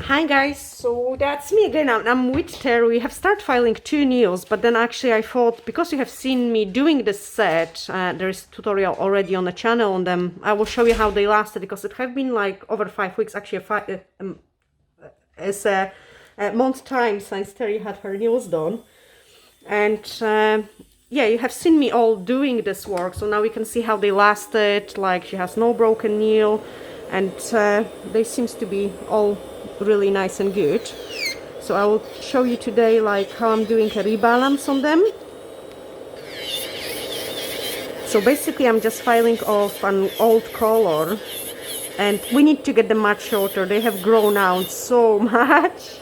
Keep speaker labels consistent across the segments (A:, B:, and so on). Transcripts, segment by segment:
A: Hi guys, so that's me again. I'm with Terry. We have started filing 2 nails, but then actually I thought, because you have seen me doing this set, there is a tutorial already on the channel on them. I will show you how they lasted, because it have been like over 5 weeks, actually it's a month time since Terry had her nails done. And yeah, you have seen me all doing this work, so now we can see how they lasted. Like, she has no broken nail, and they seems to be all really nice and good. So I will show you today like how I'm doing a rebalance on them. So basically I'm just filing off an old color, and we need to get them much shorter. They have grown out so much,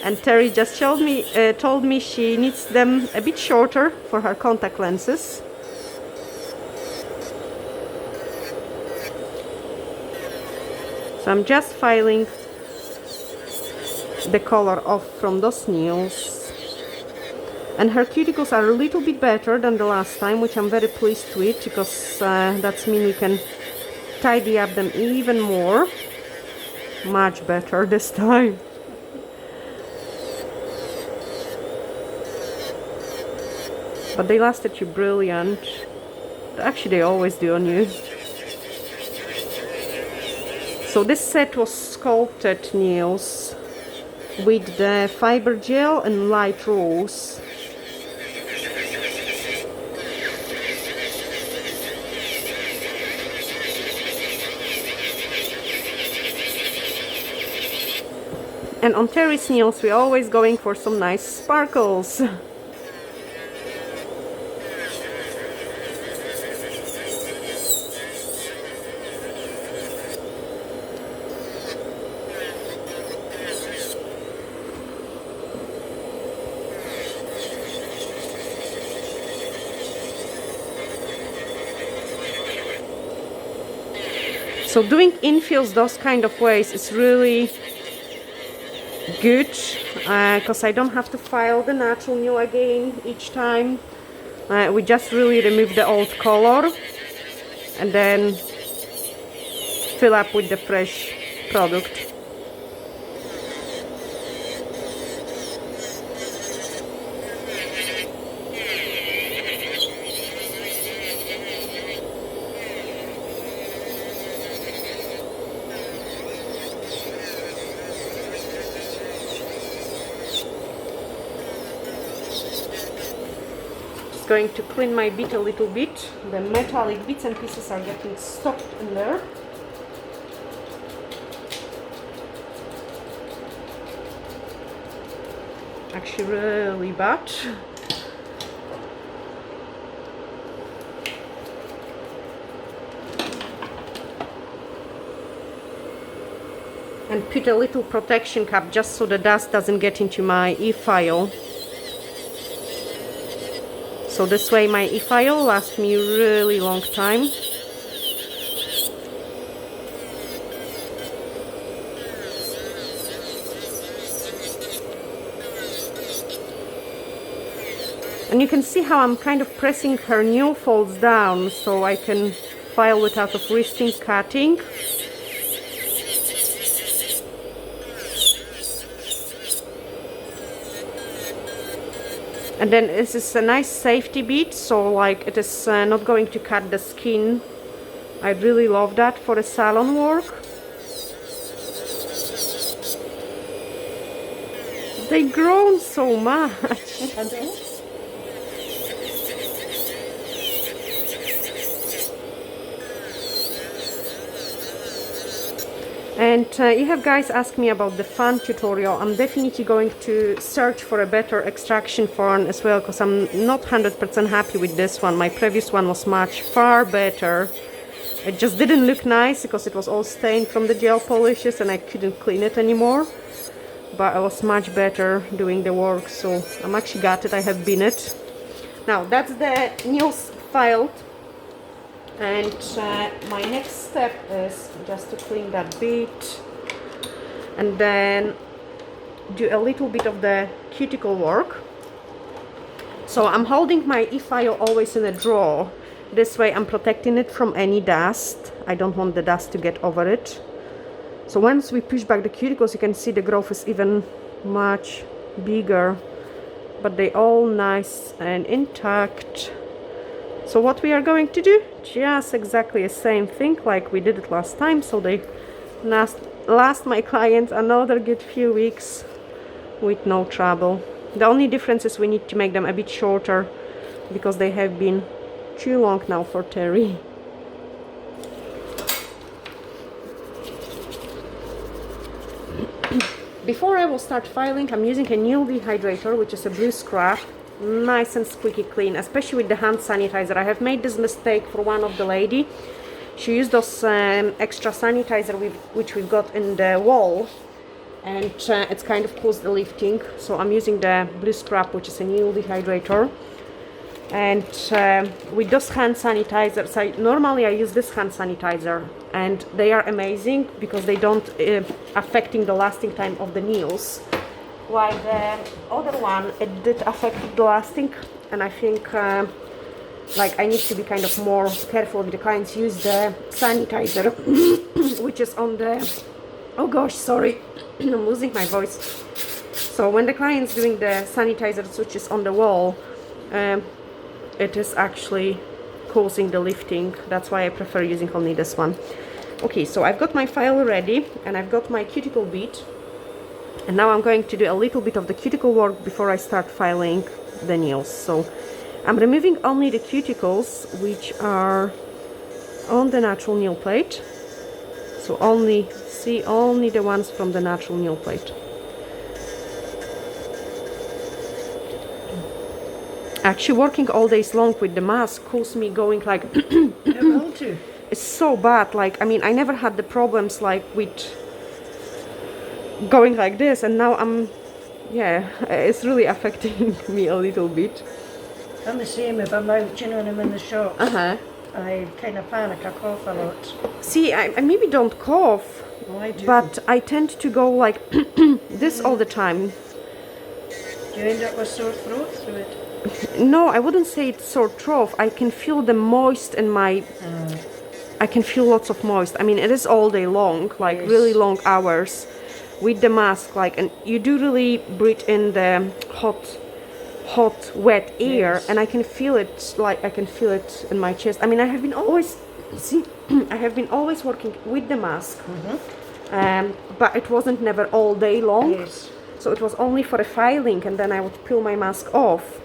A: and Terry just told me she needs them a bit shorter for her contact lenses. So I'm just filing the color off from those nails, and her cuticles are a little bit better than the last time, which I'm very pleased with, because that means we can tidy up them even more. Much better this time. But they lasted you brilliant. Actually, they always do on you. So this set was sculpted nails with the fiber gel and light rose. And on Terry's nails we're always going for some nice sparkles. So doing infills those kind of ways is really good, because I don't have to file the natural nail again each time. We just really remove the old color and then fill up with the fresh product. Going to clean my bit a little bit. The metallic bits and pieces are getting stuck in there. Actually really bad. And put a little protection cap just so the dust doesn't get into my e-file. So this way my e-file lasts me a really long time. And you can see how I'm kind of pressing her nail folds down so I can file without risking cutting. And then this is a nice safety bit, so like it is not going to cut the skin. I really love that for the salon work. They've grown so much. And you have guys asked me about the fan tutorial. I'm definitely going to search for a better extraction fan as well, because I'm not 100% happy with this one. My previous one was far better. It just didn't look nice because it was all stained from the gel polishes and I couldn't clean it anymore. But I was much better doing the work, so I'm actually gutted I have been it. Now that's the nails filed. And my next step is just to clean that bit and then do a little bit of the cuticle work. So I'm holding my e-file always in a drawer. This way I'm protecting it from any dust. I don't want the dust to get over it. So once we push back the cuticles, you can see the growth is even much bigger, but they all nice and intact. So what we are going to do, just exactly the same thing like we did it last time. So they last my clients another good few weeks with no trouble. The only difference is we need to make them a bit shorter because they have been too long now for Terry. Before I will start filing, I'm using a new Dehydrator, which is a blue scrub. Nice and squeaky clean, especially with the hand sanitizer. I have made this mistake for one of the lady. She used those extra sanitizer which we've got in the wall, and it's kind of caused the lifting. So I'm using the blue scrub, which is a new Dehydrator. And with those hand sanitizers, normally I use this hand sanitizer, and they are amazing because they don't affecting the lasting time of the nails. While the other one, it did affect the lasting, and I think like I need to be kind of more careful with the clients. Use the sanitizer which is on the, oh gosh, sorry, I'm losing my voice. So when the client's doing the sanitizer which is on the wall, it is actually causing the lifting. That's why I prefer using only this one. Okay, so I've got my file ready and I've got my cuticle bead, and now I'm going to do a little bit of the cuticle work before I start filing the nails. So I'm removing only the cuticles which are on the natural nail plate. So only the ones from the natural nail plate. Actually, working all days long with the mask caused me going like it's so bad. Like, I mean, I never had the problems like with going like this, and now yeah, it's really affecting me a little bit.
B: I'm the same. If I'm out, you know, when I'm in the shop, I kind of panic. I cough a lot.
A: See, I maybe don't cough,
B: Well, I do.
A: but I tend to go like this all the time.
B: Do you end up with sore throat through it?
A: No, I wouldn't say it's sore throat. I can feel the moist in my... I can feel lots of moist. I mean, it is all day long, like really long hours with the mask, like, and you do really breathe in the hot, wet air, and I can feel it, like, I can feel it in my chest. I mean, I have been always, see, I have been always working with the mask, but it wasn't never all day long. So it was only for the filing, and then I would peel my mask off.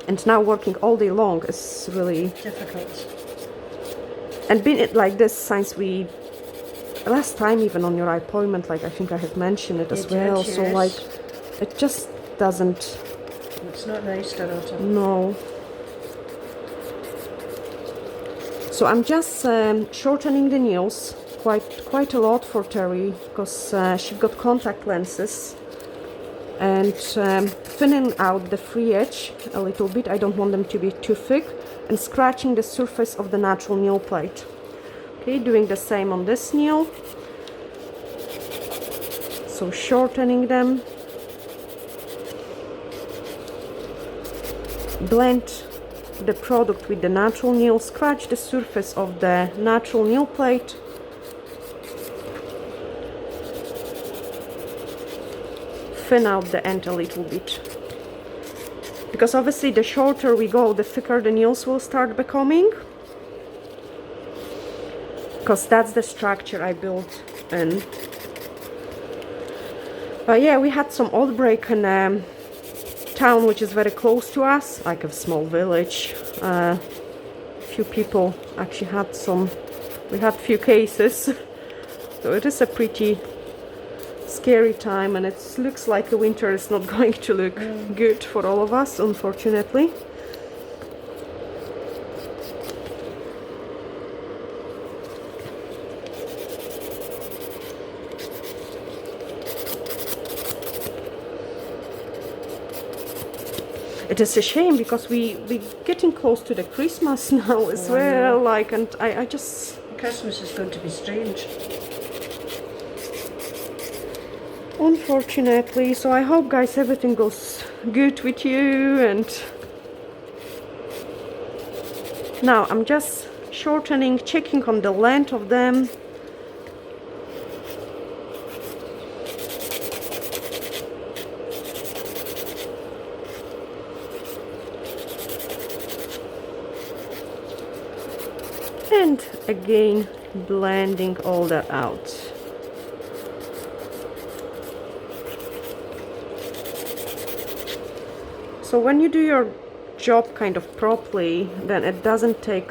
A: And now working all day long is really
B: difficult.
A: And been it like this since we last time, even on your appointment, like I think I have mentioned it as well. So like it just doesn't.
B: It's not nice, Dorota.
A: No. So I'm just shortening the nails quite a lot for Terry because she got contact lenses. And thinning out the free edge a little bit. I don't want them to be too thick, and scratching the surface of the natural nail plate. Okay, doing the same on this nail. So shortening them. Blend the product with the natural nail. Scratch the surface of the natural nail plate. Thin out the end a little bit, because obviously the shorter we go, the thicker the nails will start becoming, because that's the structure I built in. But yeah, we had some outbreak in a town which is very close to us, like a small village. Few people actually had we had few cases, so it is a pretty scary time, and it looks like the winter is not going to look good for all of us, unfortunately. It is a shame because we're getting close to the Christmas now as well, like, and I just...
B: Christmas is going to be strange.
A: Unfortunately, so I hope, guys, everything goes good with you. And now I'm just shortening, checking on the length of them. and again blending all that out. So when you do your job kind of properly, then it doesn't take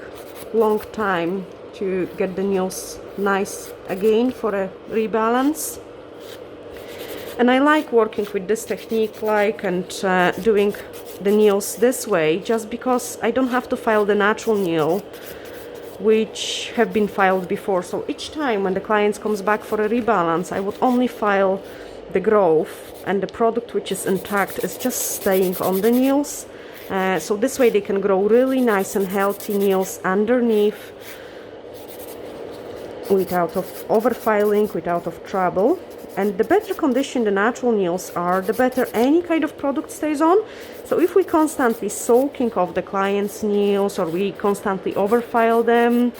A: long time to get the nails nice again for a rebalance. And I like working with this technique, and doing the nails this way, just because I don't have to file the natural nail which have been filed before. So each time when the client comes back for a rebalance, I would only file the growth, and the product which is intact is just staying on the nails. So this way they can grow really nice and healthy nails underneath without of overfiling, without of trouble. And the better condition the natural nails are, the better any kind of product stays on. So if we constantly soaking off the client's nails, or we constantly overfile them,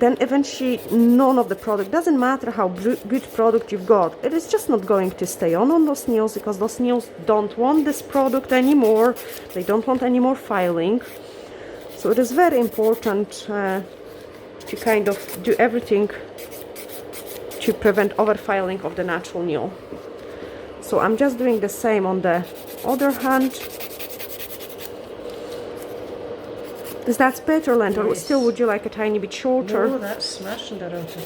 A: then eventually none of the product, doesn't matter how good product you've got, it is just not going to stay on those nails, because those nails don't want this product anymore, they don't want any more filing. So it is very important to kind of do everything to prevent overfiling of the natural nail. So I'm just doing the same on the other hand. Is that better length, or still would you like a tiny bit shorter?
B: No, that's smashing, Dorota.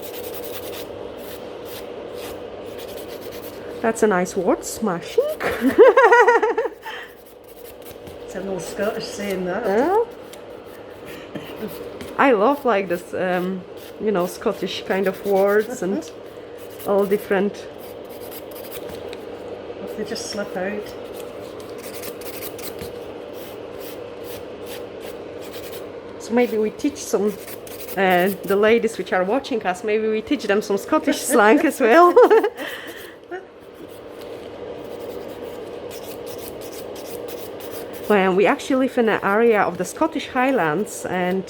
A: That's a nice word, smashing.
B: It's an old Scottish saying that.
A: I love like this, you know, Scottish kind of words and all different.
B: If they just slip out.
A: So maybe we teach some, the ladies which are watching us, maybe we teach them some Scottish slang as well. Well, we actually live in an area of the Scottish Highlands, and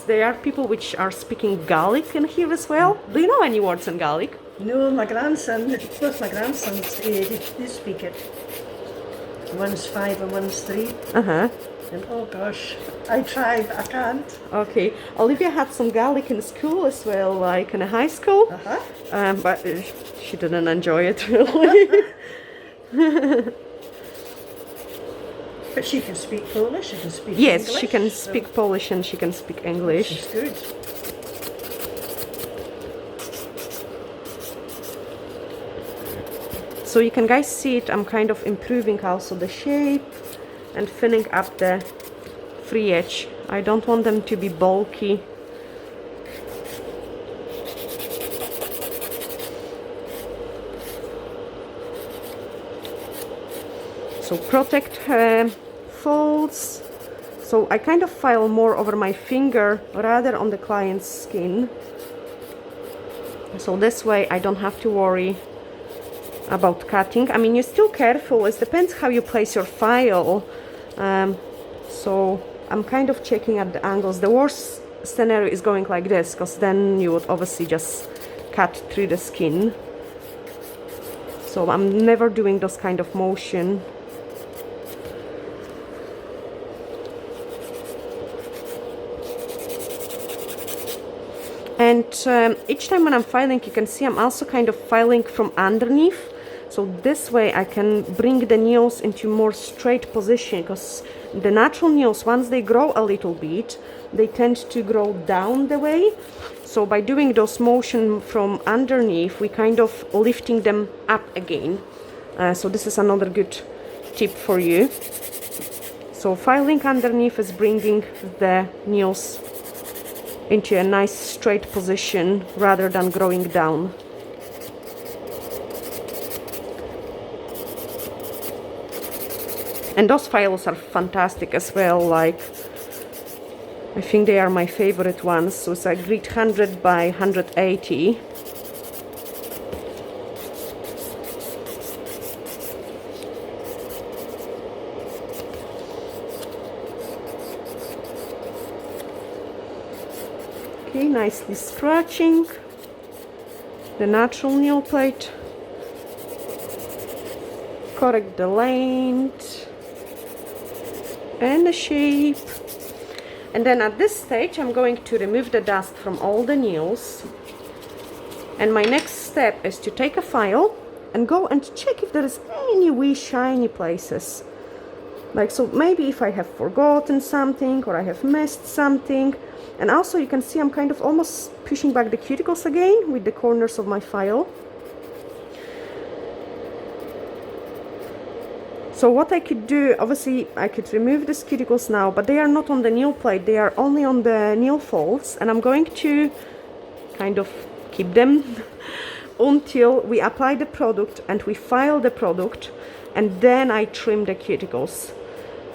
A: there are people which are speaking Gaelic in here as well. Do you know any words in Gaelic?
B: No, my grandson, both my grandsons, they speak it. One's 5 and one's 3. And oh gosh, I try, but I can't.
A: Okay, Olivia had some Gaelic in school as well, like in a high school, but she didn't enjoy it really.
B: But she can speak Polish, she can speak
A: Yes,
B: English.
A: she can speak Polish and she can speak English.
B: She's good.
A: So you can guys see it, I'm kind of improving also the shape and filling up the free edge. I don't want them to be bulky. So protect folds. So I kind of file more over my finger rather on the client's skin. So this way I don't have to worry about cutting. I mean, you're still careful, it depends how you place your file. So I'm kind of checking at the angles. The worst scenario is going like this, because then you would obviously just cut through the skin. So I'm never doing those kind of motion. And each time when I'm filing, you can see I'm also kind of filing from underneath. So this way I can bring the nails into more straight position, because the natural nails, once they grow a little bit, they tend to grow down the way. So by doing those motion from underneath, we kind of lifting them up again. So this is another good tip for you. So filing underneath is bringing the nails into a nice straight position rather than growing down. And those files are fantastic as well, like I think they are my favorite ones. So it's a grid 100 by 180. Okay, nicely scratching the natural nail plate. Correct the length and the shape. And then at this stage, I'm going to remove the dust from all the nails. And my next step is to take a file and go and check if there is any wee shiny places. Like, so maybe if I have forgotten something or I have missed something. And also you can see I'm kind of almost pushing back the cuticles again with the corners of my file. So what I could do, obviously I could remove these cuticles now, but they are not on the nail plate, they are only on the nail folds, and I'm going to kind of keep them until we apply the product and we file the product, and then I trim the cuticles.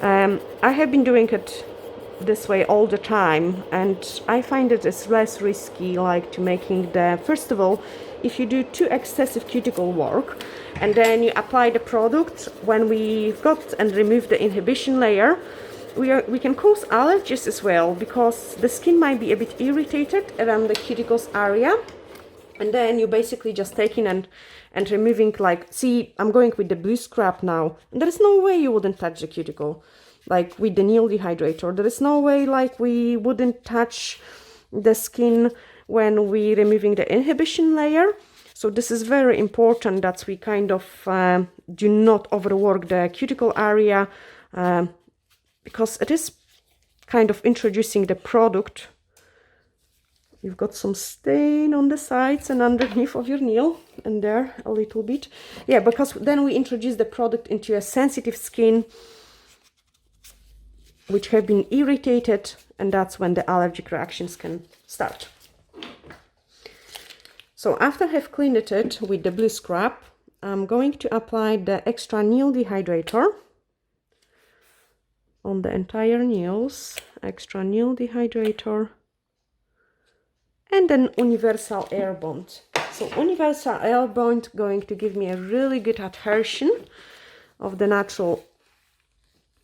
A: I have been doing it this way all the time, and I find it is less risky, like to making the, first of all, if you do too excessive cuticle work and then you apply the product, when we've got and remove the inhibition layer, we can cause allergies as well, because the skin might be a bit irritated around the cuticles area. And then you basically just taking and removing, like, see, I'm going with the blue scrap now, and there is no way you wouldn't touch the cuticle. Like with the nail dehydrator, there is no way like we wouldn't touch the skin when we removing the inhibition layer. So this is very important that we kind of do not overwork the cuticle area, because it is kind of introducing the product. You've got some stain on the sides and underneath of your nail, and there a little bit. Yeah, because then we introduce the product into a sensitive skin which have been irritated, and that's when the allergic reactions can start. So after I have cleaned it with the blue scrap, I'm going to apply the extra nail dehydrator on the entire nails, extra nail dehydrator, and then universal air bond. So universal air bond going to give me a really good adhesion of the natural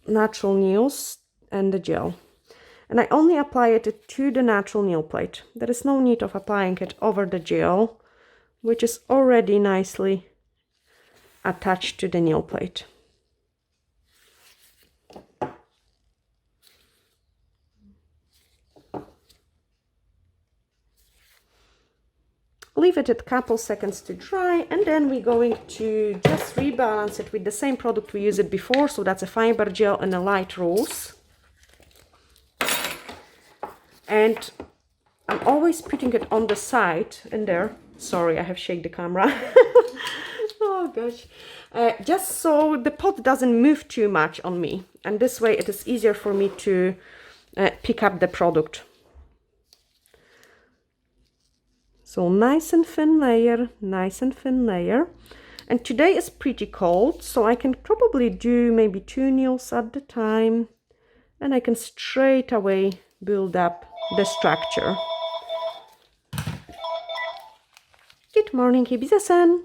A: nails and the gel. And I only apply it to the natural nail plate. There is no need of applying it over the gel, which is already nicely attached to the nail plate. Leave it a couple seconds to dry, and then we're going to just rebalance it with the same product we used before. So that's a fiber gel and a light rose. And I'm always putting it on the side in there. Sorry, I have shaken the camera. Oh gosh. Just so the pot doesn't move too much on me. And this way it is easier for me to pick up the product. So nice and thin layer, nice and thin layer. And today is pretty cold, so I can probably do maybe 2 nails at the time. And I can straight away build up the structure. Good morning, Ibiza-san.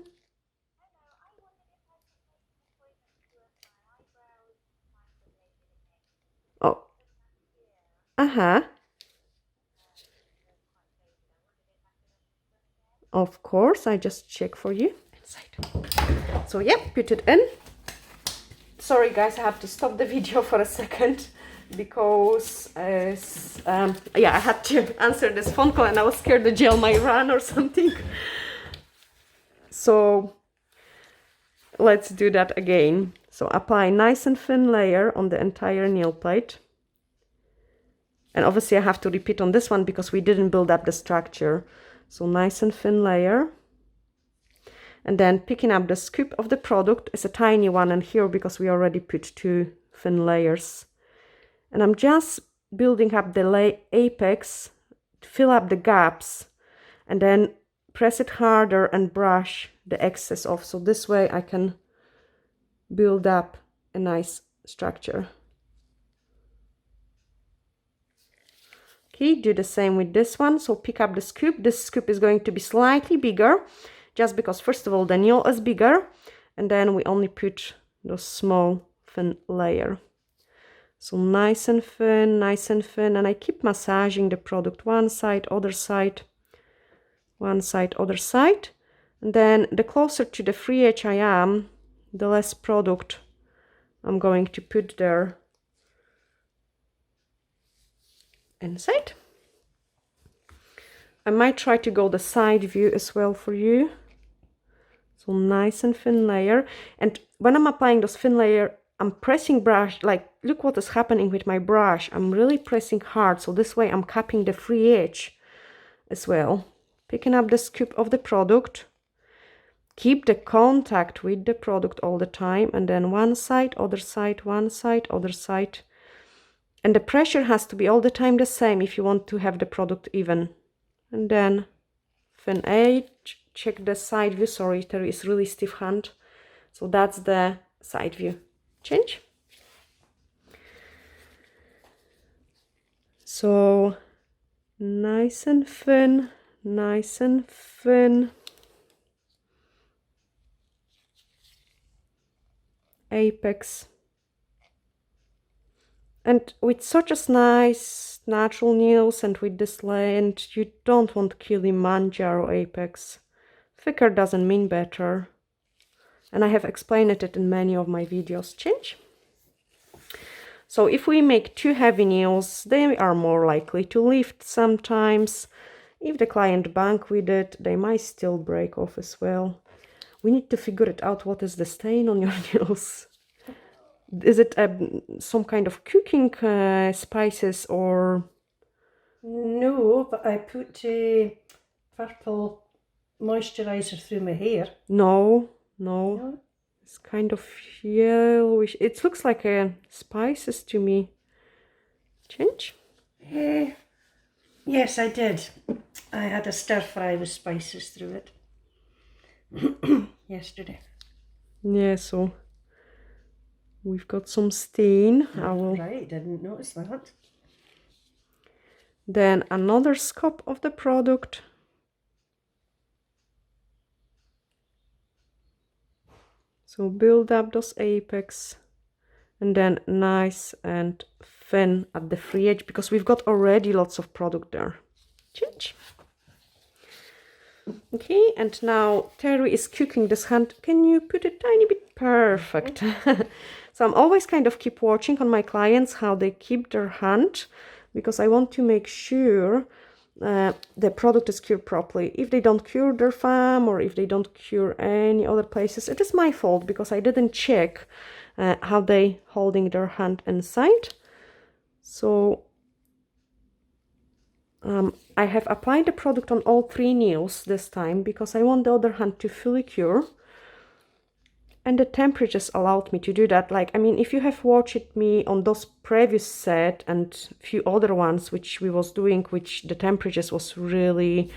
A: Oh. Uh-huh. Of course, I just check for you inside. So yeah, put it in. Sorry guys, I have to stop the video for a second because yeah, I had to answer this phone call and I was scared the gel might run or something. So let's do that again. So apply nice and thin layer on the entire nail plate. And obviously I have to repeat on this one because we didn't build up the structure. So nice and thin layer. And then picking up the scoop of the product is a tiny one, and here because we already put 2 thin layers. And I'm just building up the apex to fill up the gaps, and then press it harder and brush the excess off. So this way I can build up a nice structure. Okay, do the same with this one. So pick up the scoop. This scoop is going to be slightly bigger, just because first of all the nail is bigger, and then we only put those small thin layer. So nice and thin, and I keep massaging the product one side, other side, one side, other side. And then the closer to the free edge I am, the less product I'm going to put there. inside. I might try to go the side view as well for you. So nice and thin layer. And when I'm applying this thin layer, I'm pressing brush, like look what is happening with my brush. I'm really pressing hard. So this way I'm capping the free edge as well. Picking up the scoop of the product. Keep the contact with the product all the time. And then one side, other side, one side, other side. And the pressure has to be all the time the same if you want to have the product even. And then thin edge. Check the side view. Sorry, there is really stiff hand. So that's the side view. Change. So nice and thin, nice and thin. Apex. And with such a nice natural nails and with this length, you don't want Kilimanjaro apex. Thicker doesn't mean better. And I have explained it in many of my videos. Change. So if we make too heavy nails, they are more likely to lift sometimes. If the client bank with it, they might still break off as well. We need to figure it out. What is the stain on your nails? Is it some kind of cooking spices or?
B: No, but I put purple moisturizer through my hair.
A: No. It's kind of yellowish. It looks like spices to me. Change?
B: Yes, I did. I had a stir fry with spices through it yesterday.
A: Yeah, so we've got some stain. I will.
B: Right, didn't notice that.
A: Then another scoop of the product. So build up those apex and then nice and thin at the free edge because we've got already lots of product there. Change. Okay, and now Terry is cooking this hand. Can you put a tiny bit? Perfect. So I'm always kind of keep watching on my clients how they keep their hand because I want to make sure the product is cured properly. If they don't cure their thumb or if they don't cure any other places, it is my fault because I didn't check how they holding their hand inside. So I have applied the product on all 3 nails this time because I want the other hand to fully cure. And the temperatures allowed me to do that. Like, I mean, if you have watched me on those previous set and few other ones which we was doing, which the temperatures was really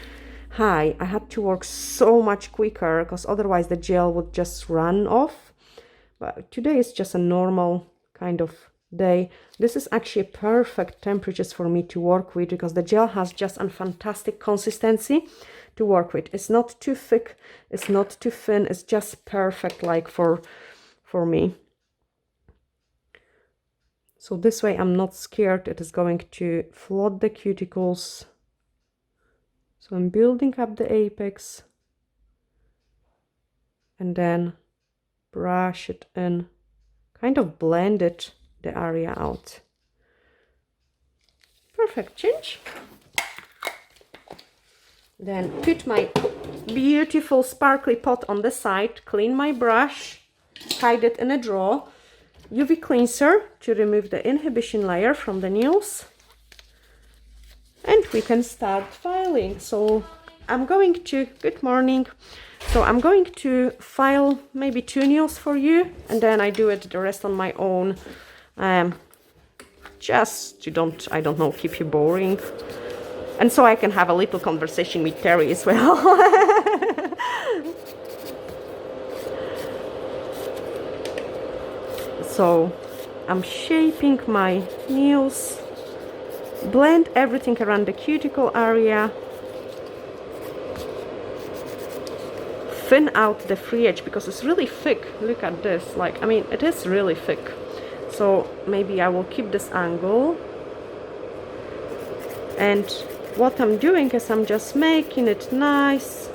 A: high, I had to work so much quicker because otherwise the gel would just run off. But today is just a normal kind of day. This is actually perfect temperatures for me to work with because the gel has just a fantastic consistency to work with. It's not too thick, it's not too thin, it's just perfect like for me. So this way I'm not scared it is going to flood the cuticles. So I'm building up the apex and then brush it in, kind of blend it the area out. Perfect. Change. Then put my beautiful sparkly pot on the side, clean my brush, hide it in a drawer, UV cleanser to remove the inhibition layer from the nails, and we can start filing. So I'm going to, good morning, so I'm going to file maybe 2 nails for you and then I do it the rest on my own, just to I don't know, keep you boring. And so I can have a little conversation with Terry as well. So I'm shaping my nails, blend everything around the cuticle area, thin out the free edge because it's really thick. Look at this, like, I mean, it is really thick. So maybe I will keep this angle. And what I'm doing is I'm just making it nice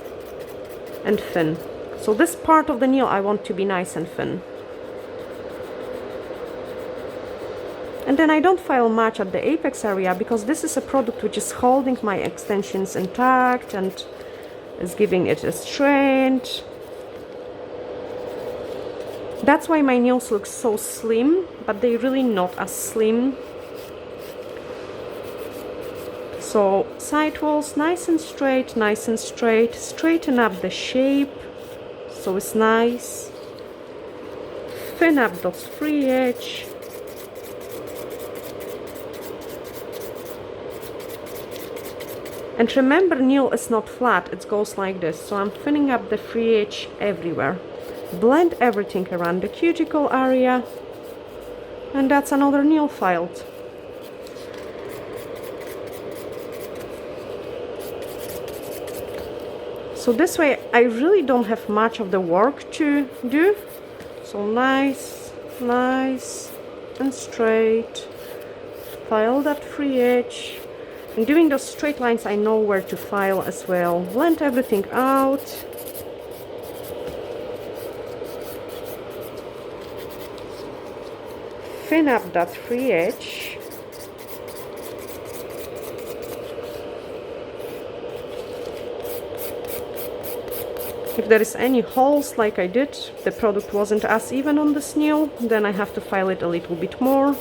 A: and thin. So this part of the nail I want to be nice and thin. And And then I don't file much at the apex area because this is a product which is holding my extensions intact and is giving it a strength. That's why my nails look so slim, but they're really not as slim. So side walls nice and straight, nice and straight. Straighten up the shape so it's nice. Thin up those free edge. And remember, nail is not flat, it goes like this. So I'm thinning up the free edge everywhere. Blend everything around the cuticle area. And that's another nail filed. So this way I really don't have much of the work to do. So nice, nice and straight. File that free edge. And doing those straight lines, I know where to file as well. Blend everything out. Thin up that free edge. If there is any holes like I did, the product wasn't as even on this nail, then I have to file it a little bit more.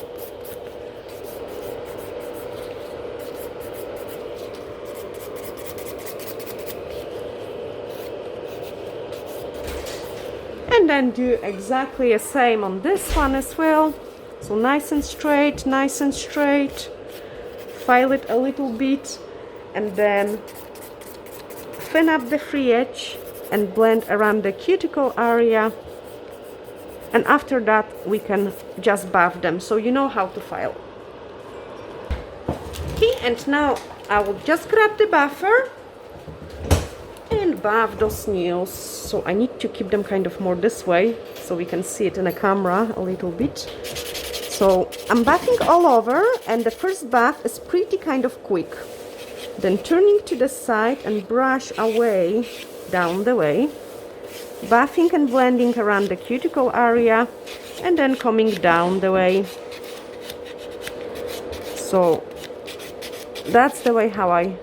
A: And then do exactly the same on this one as well. So nice and straight, nice and straight. File it a little bit and then thin up the free edge and blend around the cuticle area. And after that we can just buff them, so you know how to file. Okay, and now I will just grab the buffer and buff those nails. So I need to keep them kind of more this way so we can see it in the camera a little bit. So I'm buffing all over, and the first buff is pretty kind of quick. Then turning to the side and brush away down the way, buffing and blending around the cuticle area, and then coming down the way. So that's the way how I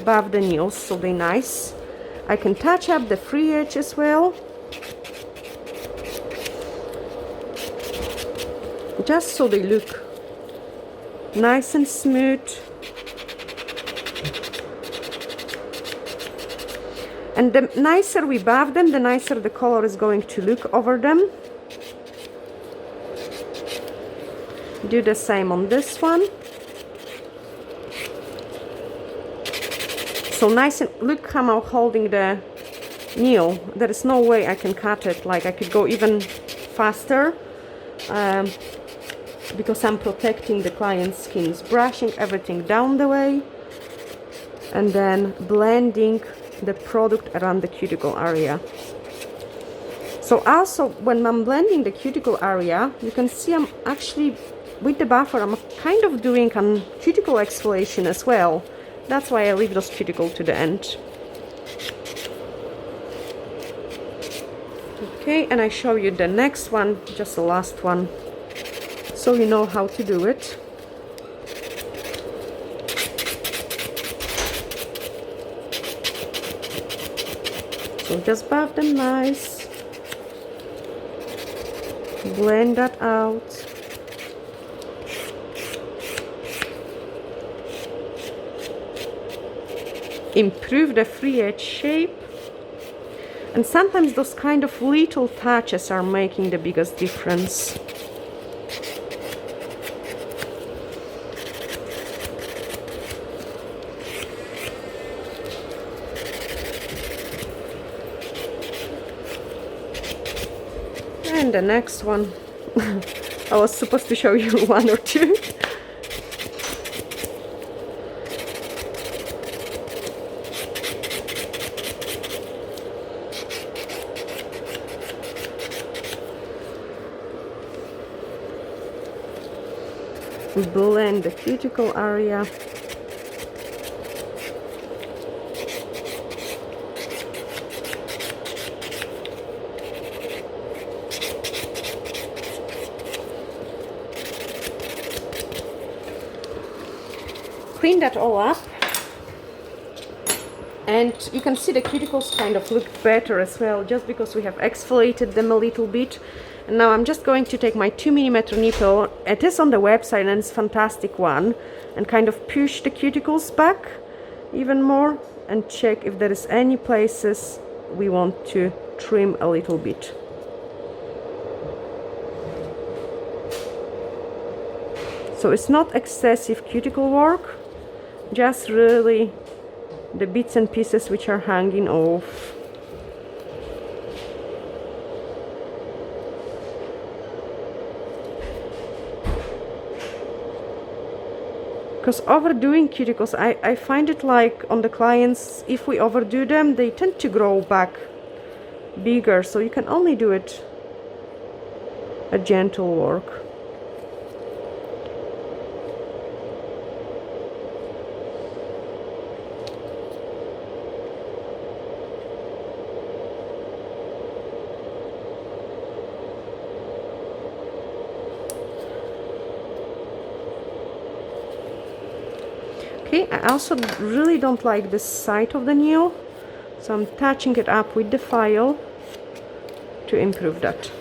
A: buff the nails, so they're nice. I can touch up the free edge as well, just so they look nice and smooth. And the nicer we buff them, the nicer the color is going to look over them. Do the same on this one. So nice, and look how I'm holding the nail. There is no way I can cut it. Like I could go even faster because I'm protecting the client's skins. Brushing everything down the way and then blending the product around the cuticle area. So also when I'm blending the cuticle area, you can see I'm actually with the buffer, I'm kind of doing a cuticle exfoliation as well. That's why I leave those cuticle to the end. Okay, and I show you the next one, just the last one, so you know how to do it. So just buff them nice, blend that out. Improve the free edge shape, and sometimes those kind of little touches are making the biggest difference. And the next one, I was supposed to show you one or two. Blend the cuticle area. clean that all up. And you can see the cuticles kind of look better as well, just because we have exfoliated them a little bit. And now I'm just going to take my 2mm nipple, it is on the website and it's a fantastic one, and kind of push the cuticles back even more and check if there is any places we want to trim a little bit. So it's not excessive cuticle work, just really the bits and pieces which are hanging off. Because overdoing cuticles, I find it like on the clients, if we overdo them, they tend to grow back bigger, so you can only do it a gentle work. Okay, I also really don't like this side of the nail, so I'm touching it up with the file to improve that.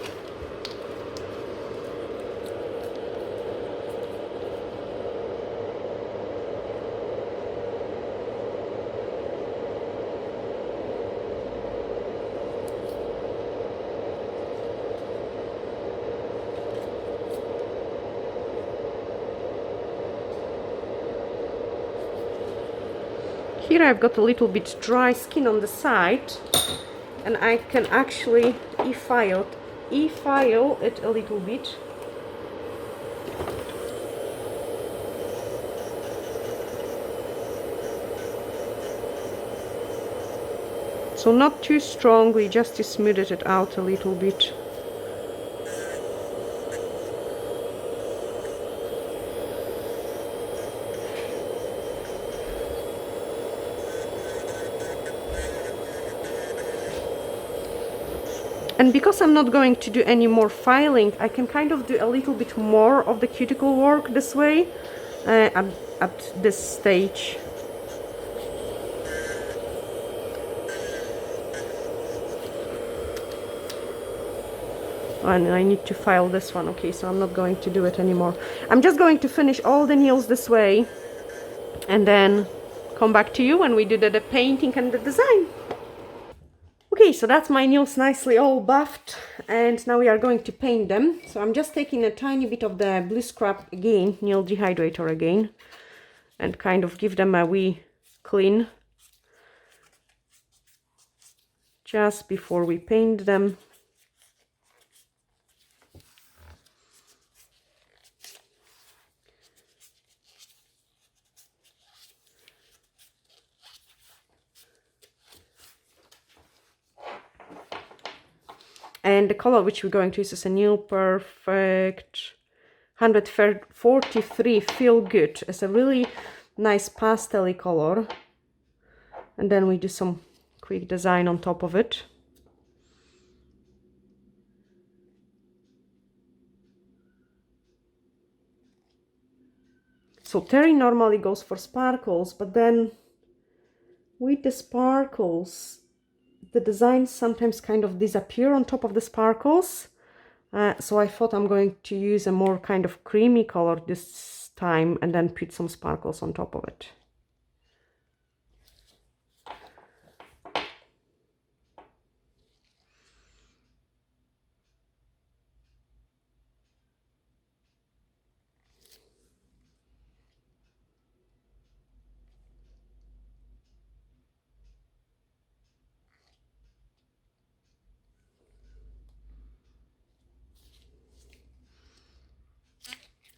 A: Here I've got a little bit dry skin on the side, and I can actually e-file it a little bit. So not too strongly, just to smooth it out a little bit. And because I'm not going to do any more filing, I can kind of do a little bit more of the cuticle work this way at this stage. And I need to file this one, okay, so I'm not going to do it anymore. I'm just going to finish all the nails this way and then come back to you when we do the painting and the design. Okay, so that's my nails nicely all buffed, and now we are going to paint them. So I'm just taking a tiny bit of the blue scrub again, nail dehydrator again, and kind of give them a wee clean just before we paint them. And the color which we're going to use is a Nail Perfect 143 Feel Good. It's a really nice pastel color. And then we do some quick design on top of it. So Terry normally goes for sparkles, but then with the sparkles, the designs sometimes kind of disappear on top of the sparkles. So I thought I'm going to use a more kind of creamy color this time and then put some sparkles on top of it.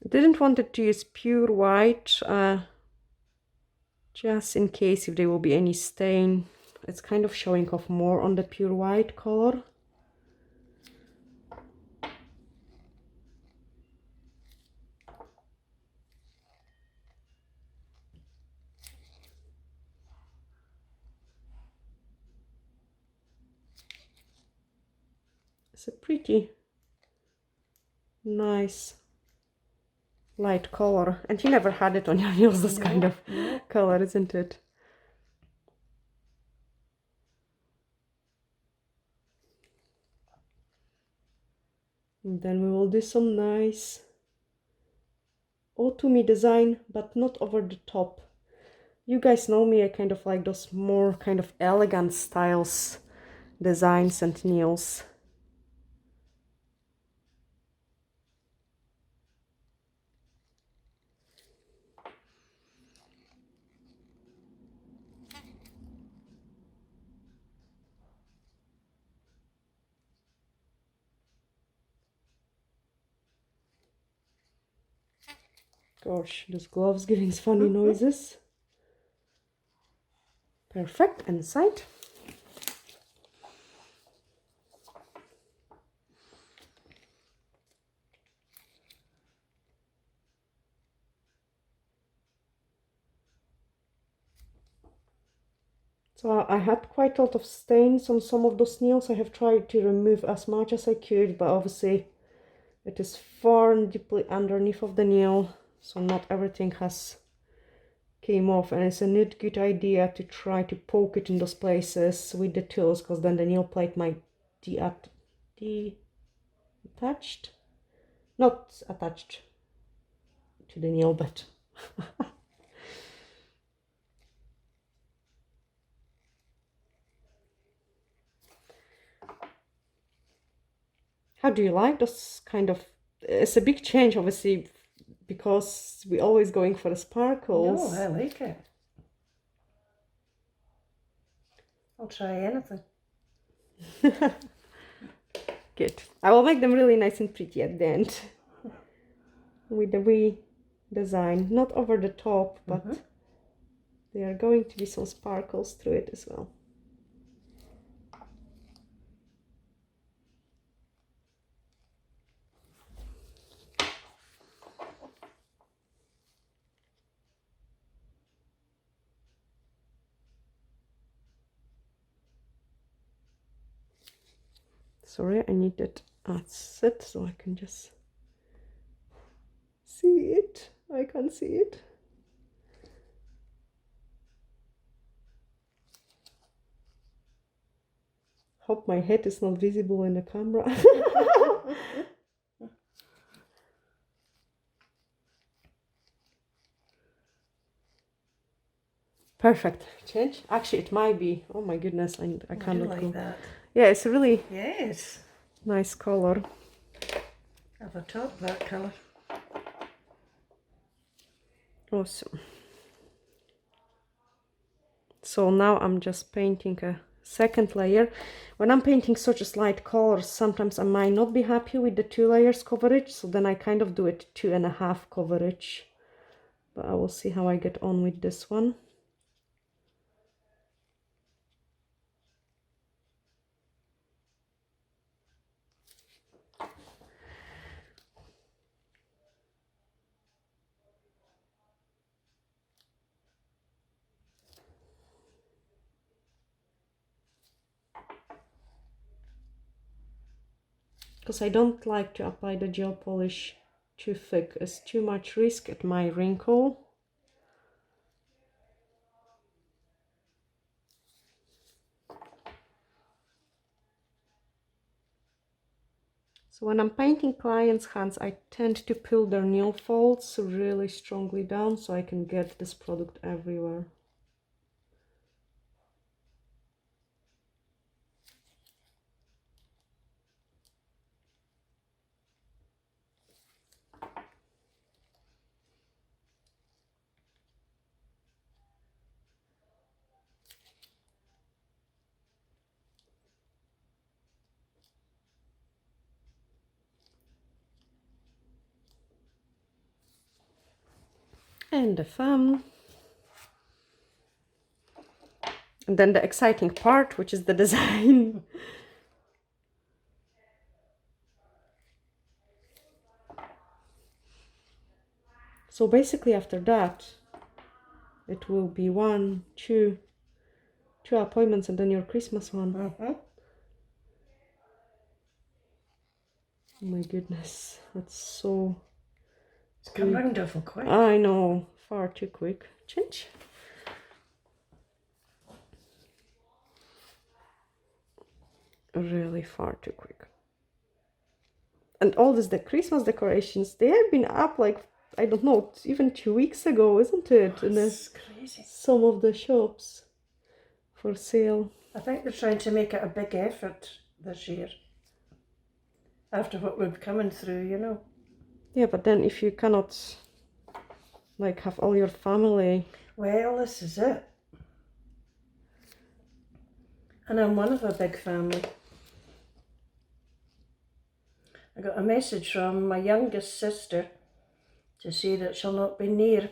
A: I didn't want it to use pure white, just in case if there will be any stain. It's kind of showing off more on the pure white color. It's a pretty nice light color. And you never had it on your nails, this kind of color, isn't it? And then we will do some nice autumny design, but not over the top. You guys know me, I kind of like those more kind of elegant styles, designs and nails. Gosh, those gloves giving funny noises. Perfect, inside. So I had quite a lot of stains on some of those nails. I have tried to remove as much as I could, but obviously it is far and deeply underneath of the nail, so not everything has came off, and it's a not good idea to try to poke it in those places with the tools, because then the nail plate might attached, not attached to the nail bed. How do you like those kind of, it's a big change obviously because we're always going for the sparkles.
B: No, I like it. I'll try anything.
A: Good. I will make them really nice and pretty at the end with the wee design, not over the top, but there are going to be some sparkles through it as well. Sorry, I need that set so I can just see it. I can't see it. Hope my head is not visible in the camera. Perfect. Change? Actually, it might be. Oh my goodness, I cannot
B: like
A: go.
B: that.
A: Yeah, it's a really nice color.
B: Have a top that colour.
A: Awesome. So now I'm just painting a second layer. When I'm painting such a slight colors, sometimes I might not be happy with the 2 layers coverage, so then I kind of do it 2.5 coverage. But I will see how I get on with this one. Because I don't like to apply the gel polish too thick. It's too much risk at my wrinkle. So when I'm painting clients' hands, I tend to pull their nail folds really strongly down so I can get this product everywhere. And the thumb. And then the exciting part, which is the design. So basically after that, it will be 1, 2 appointments and then your Christmas one. Oh my goodness, that's so
B: It's come round awful quick.
A: I know, far too quick. Change. Really far too quick. And all the Christmas decorations, they have been up like, I don't know, even 2 weeks ago, isn't it? In
B: crazy.
A: Some of the shops for sale.
B: I think they're trying to make it a big effort this year. After what we're coming through, you know.
A: Yeah, but then if you cannot, like, have all your family...
B: Well, this is it. And I'm one of a big family. I got a message from my youngest sister to say that she'll not be near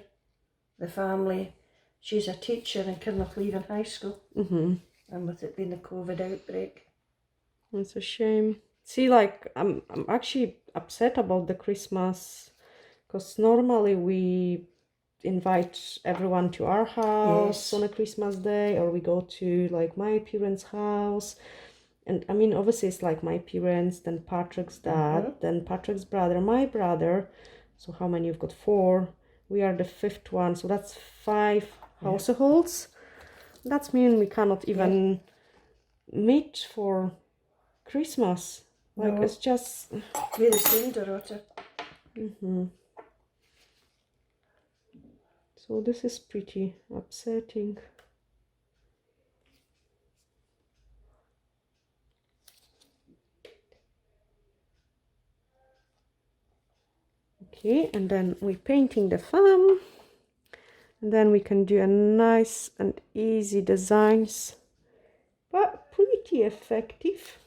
B: the family. She's a teacher and couldn't leave in high school. And with it being the COVID outbreak.
A: It's a shame. See, like, I'm actually upset about the Christmas, because normally we invite everyone to our house on a Christmas day, or we go to, like, my parents' house. And I mean, obviously it's like my parents, then Patrick's dad, then Patrick's brother, my brother. So how many? You've got 4. We are the 5th one, so that's 5 households. That's mean we cannot even meet for Christmas. Like,
B: No.
A: it's just...
B: We're the same, Dorota.
A: So this is pretty upsetting. Okay, and then we're painting the farm. And then we can do a nice and easy designs, but pretty effective.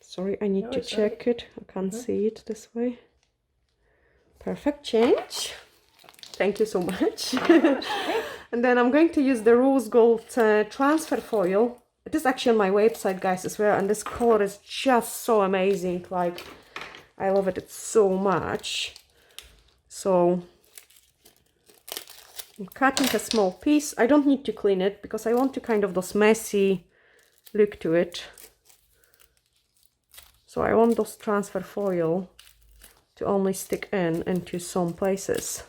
A: Sorry, I need to check it. I can't see it this way. Perfect, change. Thank you so much. And then I'm going to use the rose gold transfer foil. It is actually on my website, guys, as well. And this color is just so amazing. Like, I love it so much. So I'm cutting a small piece. I don't need to clean it because I want to kind of those messy look to it. So I want those transfer foil to only stick into some places.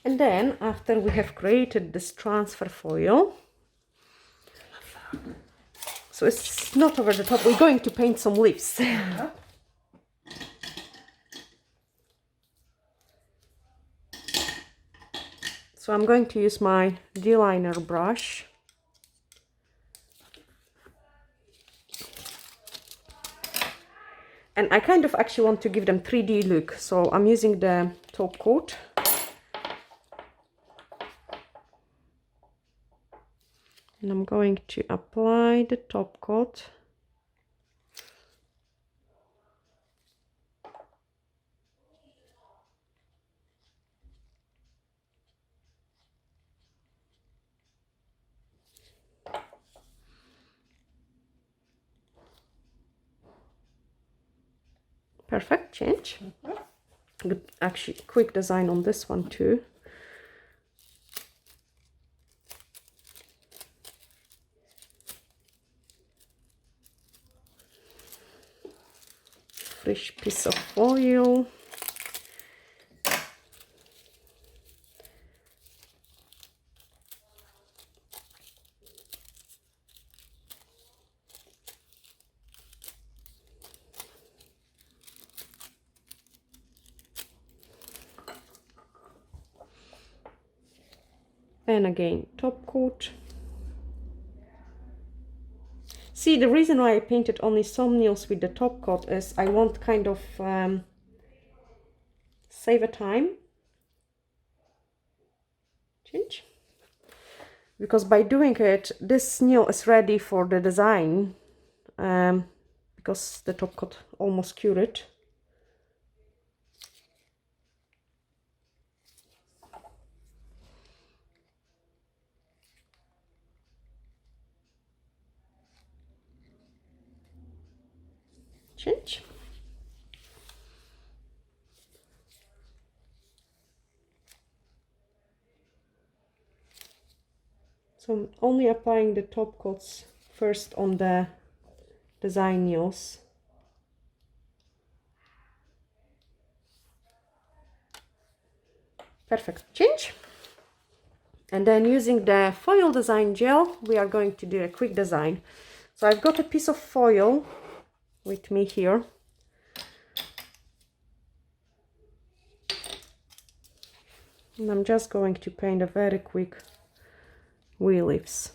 A: And then after we have created this transfer foil, so it's not over the top, we're going to paint some leaves. So I'm going to use my D-liner brush. And I kind of actually want to give them 3D look, so I'm using the top coat. And I'm going to apply the top coat. Perfect, change. Good, actually, quick design on this one too. Fresh piece of foil. And again, top coat. See, the reason why I painted only some nails with the top coat is I want kind of save a time. Change. Because by doing it, this nail is ready for the design, because the top coat almost cured it. Change. So I'm only applying the top coats first on the design nails. Perfect. Change. And then using the foil design gel, we are going to do a quick design. So I've got a piece of foil with me here. And I'm just going to paint a very quick wee leaves.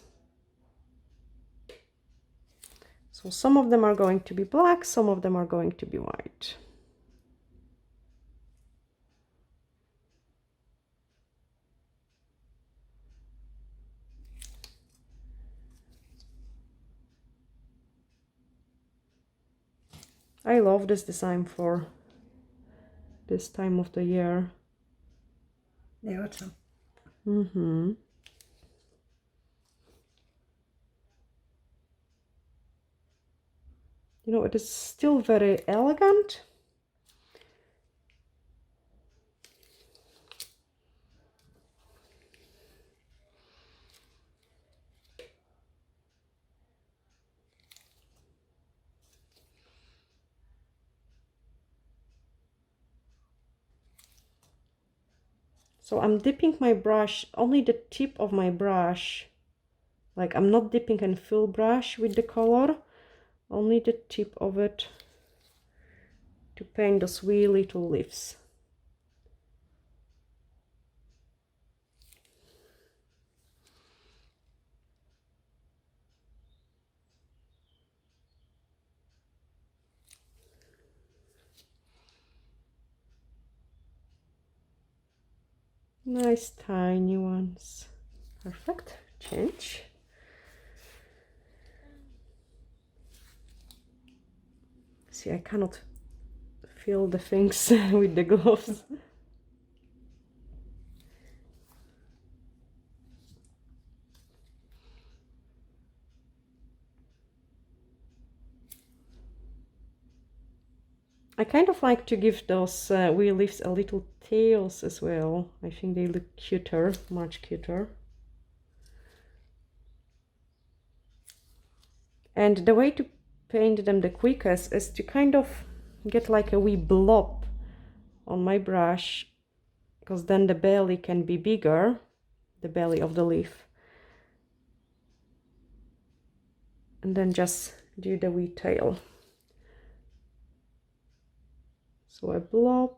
A: So some of them are going to be black, some of them are going to be white. I love this design for this time of the year.
B: The autumn.
A: Mm-hmm. You know, it is still very elegant. So I'm dipping my brush, only the tip of my brush. Like I'm not dipping in full brush with the color, only the tip of it to paint those wee little leaves. Nice tiny ones. Perfect. Change. See, I cannot feel the things with the gloves. I kind of like to give those wee leaves a little tails as well. I think they look cuter, much cuter. And the way to paint them the quickest is to kind of get like a wee blob on my brush, because then the belly can be bigger, the belly of the leaf. And then just do the wee tail. So a blob,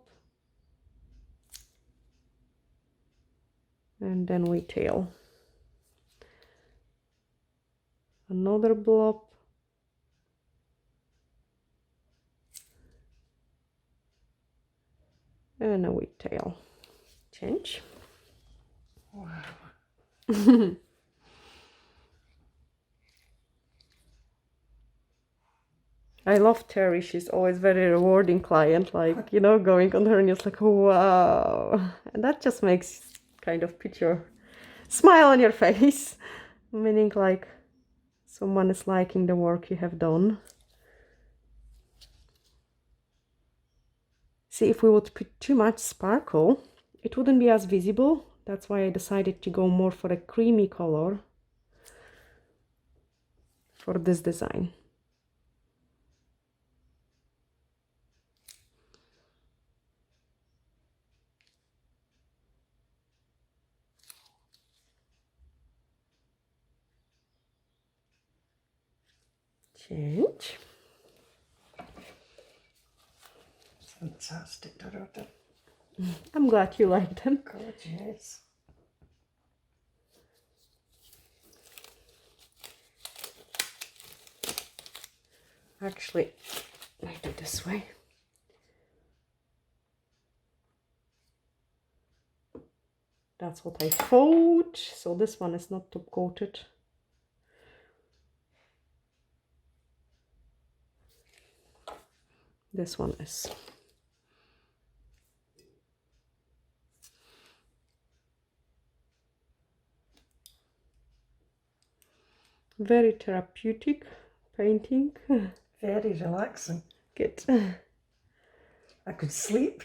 A: and then wee tail. Another blob. And a wee tail. Change.
B: Wow.
A: I love Terry. She's always very rewarding client, like, you know, going on her nails like, wow. And that just makes kind of put your smile on your face, meaning like someone is liking the work you have done. See, if we would put too much sparkle, it wouldn't be as visible. That's why I decided to go more for a creamy color for this design. Change.
B: Fantastic, Dorota.
A: I'm glad you like them.
B: Gorgeous.
A: Actually, I do this way. That's what I thought. So this one is not top coated. This one is. Very therapeutic painting.
B: Very relaxing.
A: Good.
B: I could sleep.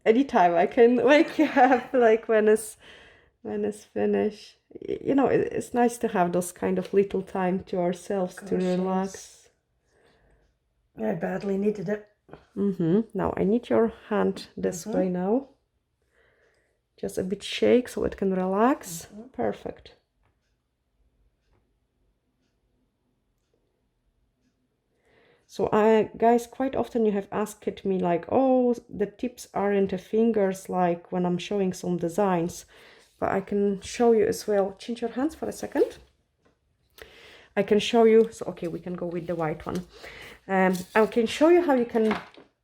A: Anytime I can wake you up, like when it's finished. You know, it's nice to have those kind of little time to ourselves to relax.
B: Yes. I badly needed it.
A: Now I need your hand this way now. Just a bit shake so it can relax. Perfect. So guys, quite often you have asked me like, oh, the tips aren't the fingers like when I'm showing some designs, but I can show you as well. Change your hands for a second. I can show you, so okay, we can go with the white one. I can show you how you can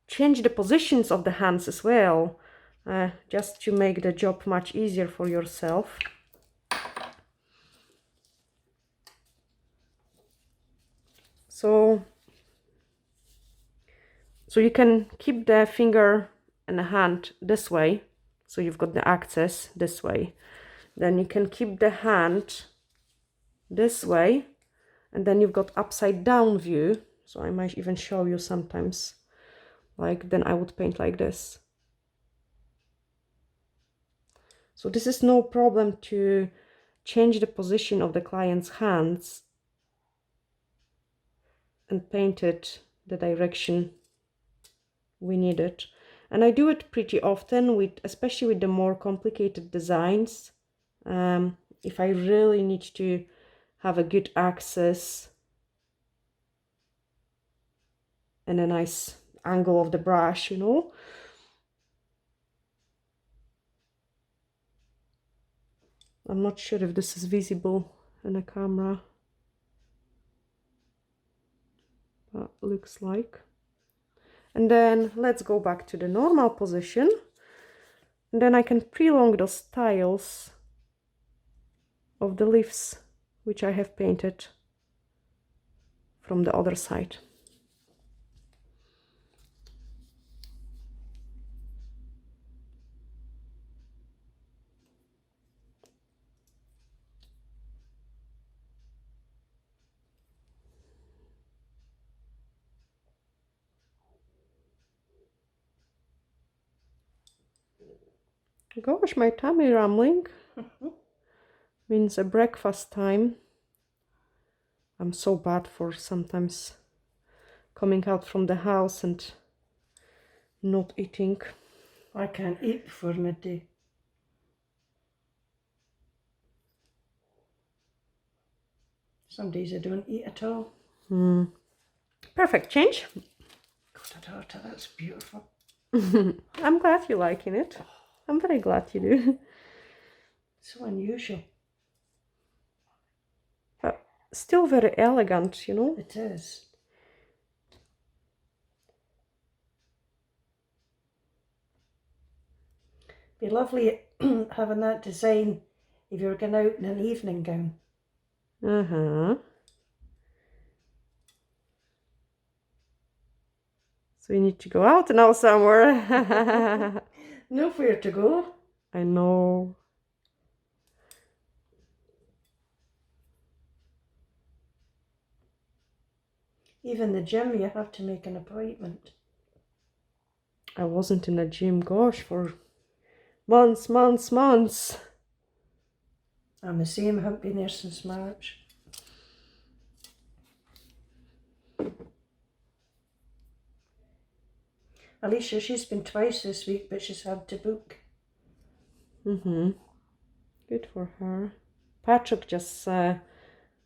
A: change the positions of the hands as well, just to make the job much easier for yourself. So you can keep the finger and the hand this way, so you've got the access this way. Then you can keep the hand this way, and then you've got upside down view. So I might even show you sometimes, like then I would paint like this. So this is no problem to change the position of the client's hands and paint it the direction we need it. And I do it pretty often with, especially with the more complicated designs. If I really need to have a good access and a nice angle of the brush, you know. I'm not sure if this is visible in a camera, but looks like. And then let's go back to the normal position. And then I can prolong those tiles of the leaves, which I have painted from the other side. Gosh, my tummy rumbling. Means a breakfast time. I'm so bad for sometimes coming out from the house and not eating.
B: I can't eat before midday. Some days I don't eat at all.
A: Perfect change.
B: Dorota, that's beautiful.
A: I'm glad you're liking it. I'm very glad you do.
B: So unusual.
A: But still very elegant, you know.
B: It is. Be lovely having that design if you were going out in an evening gown.
A: So you need to go out now somewhere.
B: Nowhere to go.
A: I know.
B: Even the gym, you have to make an appointment.
A: I wasn't in a gym, gosh, for months.
B: I'm the same, I haven't been there since March. Alicia, she's been twice this week, but she's had to book.
A: Good for her. Patrick just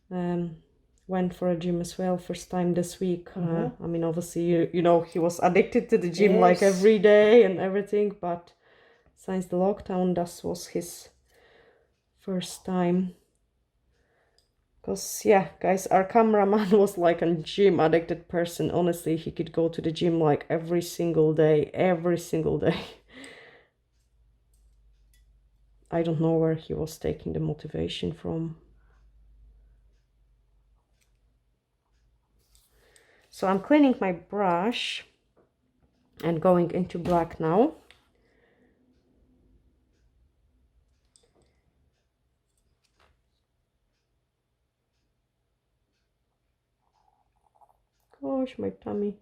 A: went for a gym as well, first time this week. I mean, obviously, you know, he was addicted to the gym like every day and everything, but since the lockdown, that was his first time. Because, yeah, guys, our cameraman was like a gym addicted person. Honestly, he could go to the gym like every single day. I don't know where he was taking the motivation from. So I'm cleaning my brush and going into black now. Gosh, my tummy.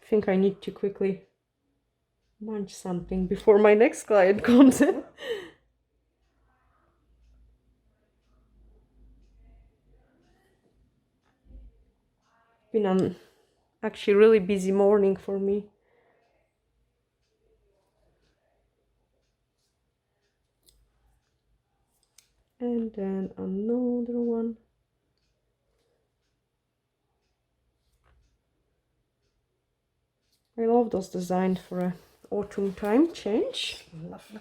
A: I think I need to quickly munch something before my next client comes in. Been an actually really busy morning for me. And then another one. I love those designs for a autumn time change.
B: Lovely.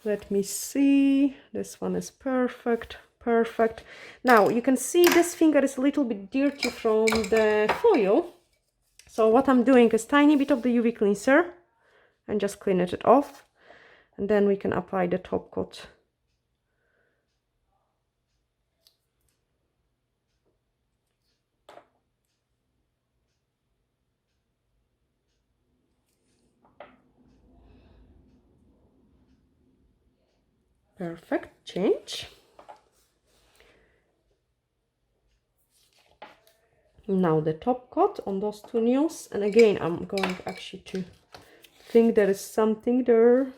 A: Let me see. This one is perfect. Perfect. Now you can see this finger is a little bit dirty from the foil. So what I'm doing is tiny bit of the UV cleanser and just clean it off. And then we can apply the top coat. Perfect, change. Now the top coat on those two nails, and again I'm going actually to think there is something there.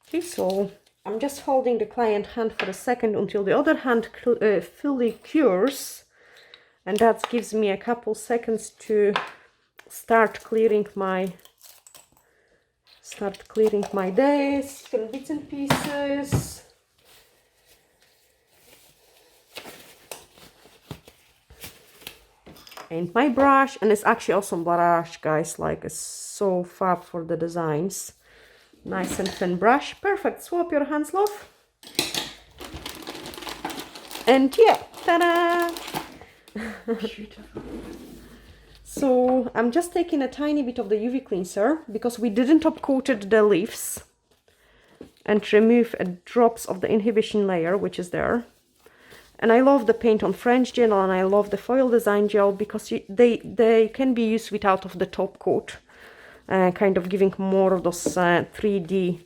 A: Okay, so I'm just holding the client hand for a second until the other hand fully cures, and that gives me a couple seconds to start clearing my desk and bits and pieces. And my brush, and it's actually awesome brush, guys, like it's so fab for the designs. Nice and thin brush. Perfect. Swap your hands, love. And yeah, ta-da! So I'm just taking a tiny bit of the UV cleanser because we didn't top coated the leaves, and remove drops of the inhibition layer which is there. And I love the paint on French gel, and I love the foil design gel because they can be used without of the top coat. Kind of giving more of those 3D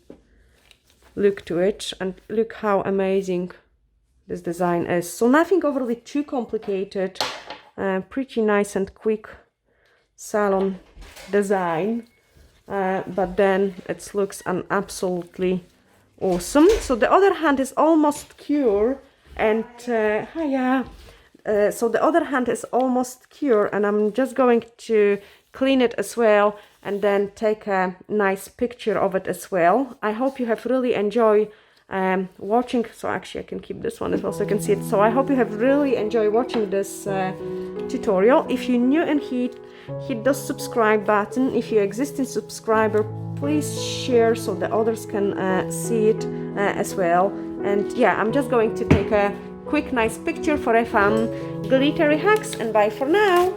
A: look to it. And look how amazing this design is. So nothing overly too complicated, pretty nice and quick salon design, but then it looks absolutely awesome. So the other hand is almost cured, and so the other hand is almost cured, and I'm just going to clean it as well and then take a nice picture of it as well. I hope you have really enjoyed watching. So actually I can keep this one as well so you can see it. So I hope you have really enjoyed watching this tutorial. If you're new and hit the subscribe button. If you're existing subscriber, please share so the others can see it as well. And yeah, I'm just going to take a quick nice picture for a fun glittery hacks, and bye for now.